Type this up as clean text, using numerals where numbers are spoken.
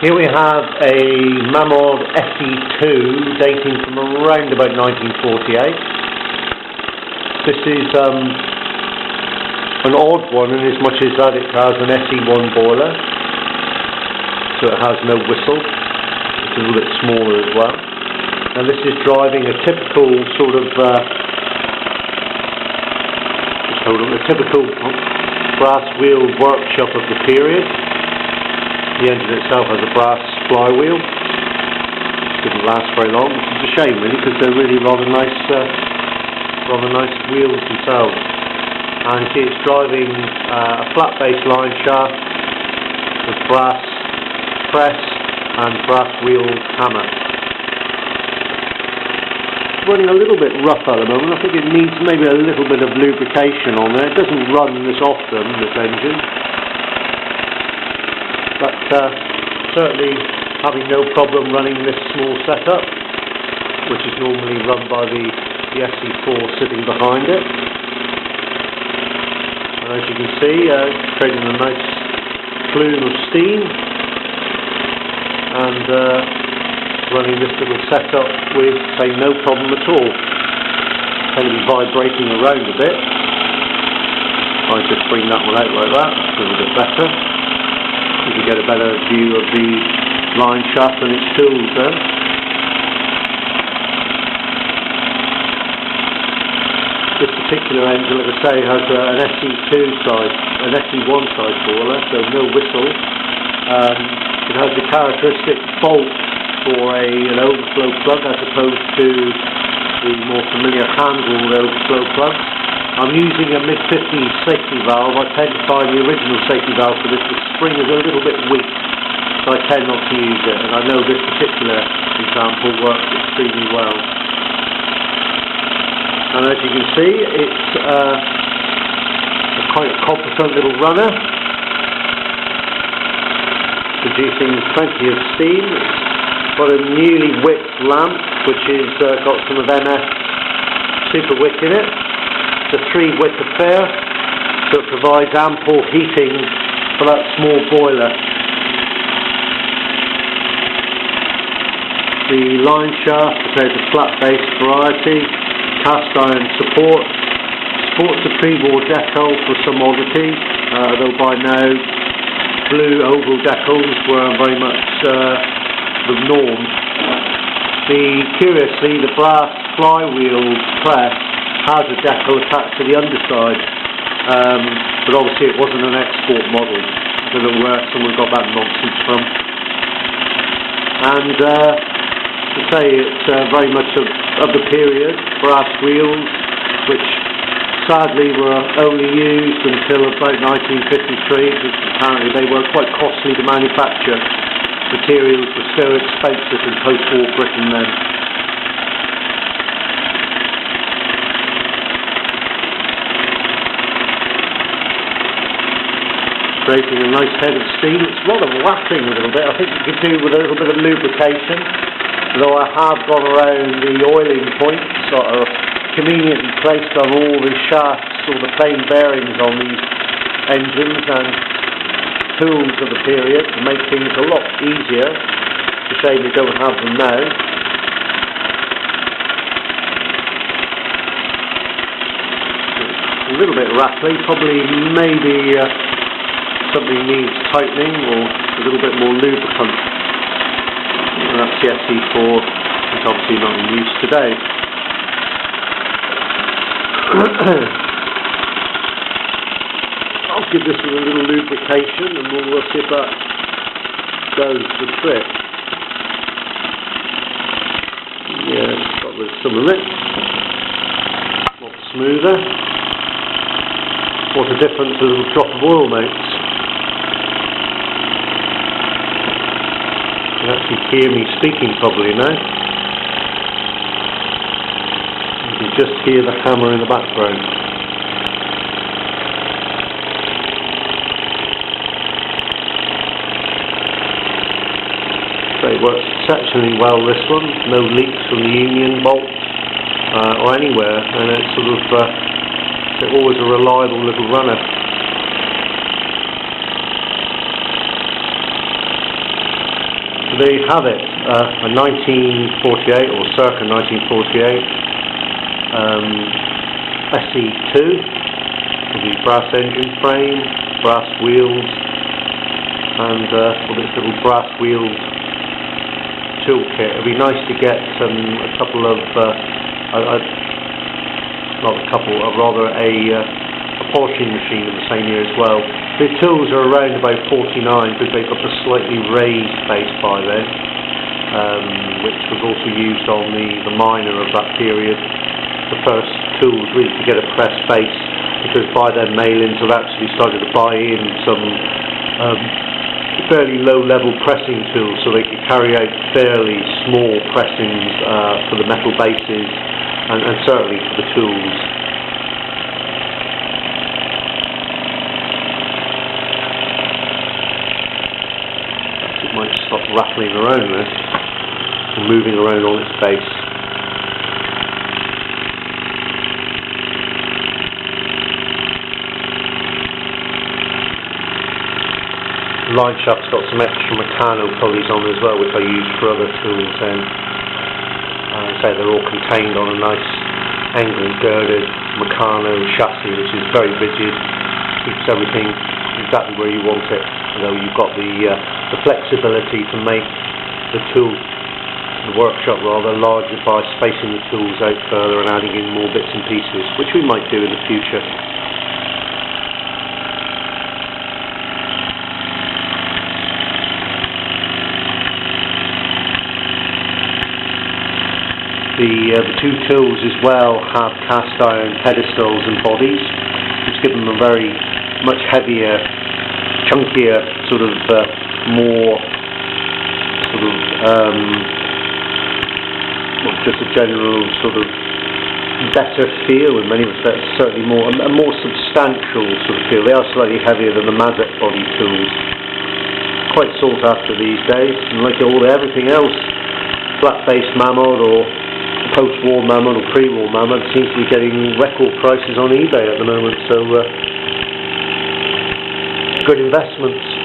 Here we have a Mamod SE2 dating from around about 1948. This is an odd one in as much as that it has an SE1 boiler, so it has no whistle. It's a little bit smaller as well. And this is driving a typical sort of typical brass wheeled workshop of the period. The engine itself has a brass flywheel. Didn't last very long, which is a shame really, because they're really rather nice wheels themselves. And you see it's driving a flat base line shaft with brass press and brass wheeled hammer. It's running a little bit rough at the moment. I think it needs maybe a little bit of lubrication on there. It doesn't run this often, this engine. But certainly having no problem running this small setup, which is normally run by the SE4 sitting behind it. And as you can see, it's creating a nice plume of steam, and running this little setup with, say, no problem at all. It's going to be vibrating around a bit. I just bring that one out like that, it's a little bit better. You can get a better view of the line shaft and its tools there. This particular engine, like I say, has an SE2 size, an SE1 size boiler, so no whistle. It has the characteristic bolt for an overflow plug as opposed to the more familiar hand-walled overflow plugs. I'm using a mid-50s safety valve. I tend to find the original safety valve for this, the spring is a little bit weak, so I tend not to use it, and I know this particular example works extremely well. And as you can see, it's a quite competent little runner, producing plenty of steam. It's got a newly whipped lamp, which has got some of MS super wick in it. It's a 3-wick affair, so it provides ample heating for that small boiler. The line shaft prepares a flat base variety, cast iron support, supports the pre-war decal for some oddities, though by now blue oval decals were very much the norm. Curiously, the brass flywheel press has a decal attached to the underside, but obviously it wasn't an export model. I don't know where someone got that nonsense from. And to say it's very much of the period, brass wheels, which sadly were only used until about 1953, because apparently they were quite costly to manufacture. Materials were so expensive in post-war Britain then. Creating a nice head of steam. It's rather wafting a little bit. I think you could do with a little bit of lubrication, though I have gone around the oiling point, sort of conveniently placed on all the shafts or the plain bearings on these engines and tools of the period to make things a lot easier. It's a shame we don't have them now. It's a little bit rattly, probably maybe something needs tightening or a little bit more lubricant. And that's the SE4, which obviously not in use today. I'll give this a little lubrication and we'll see if that does the trick. Yeah, got rid of some of it. A lot smoother. What a difference a little drop of oil makes. You can actually hear me speaking probably now. You can just hear the hammer in the background. It works exceptionally well, this one. No leaks from the union bolt or anywhere, and it's sort of it's always a reliable little runner. there you have it, a 1948 or circa 1948 SE2 with the brass engine frame, brass wheels, and with its little brass wheeled toolkit. It'd be nice to get a couple of, not a couple, rather a polishing machine of the same year as well. The tools are around about 49 because they've got the slightly raised base by then, which was also used on the miner of that period. The first tools really to get a press base, because by then Malins have actually started to buy in some fairly low-level pressing tools, so they could carry out fairly small pressings for the metal bases and certainly for the tools. It might stop rattling around this and moving around on its base. The line shaft's got some extra Meccano pulleys on as well, which I use for other tools, and say they're all contained on a nice angle girded Meccano chassis, which is very rigid, keeps everything exactly where you want it, although you've got the flexibility to make the workshop rather larger by spacing the tools out further and adding in more bits and pieces, which we might do in the future. The two tools as well have cast iron pedestals and bodies, which give them a very much heavier, chunkier, sort of more sort of not just a general sort of better feel in many respects, certainly a more substantial sort of feel. They are slightly heavier than the Mazet body tools. Quite sought after these days, and like everything else, flat-faced Mamod or post-war Mamod or pre-war Mamod seems to be getting record prices on eBay at the moment, so good investments.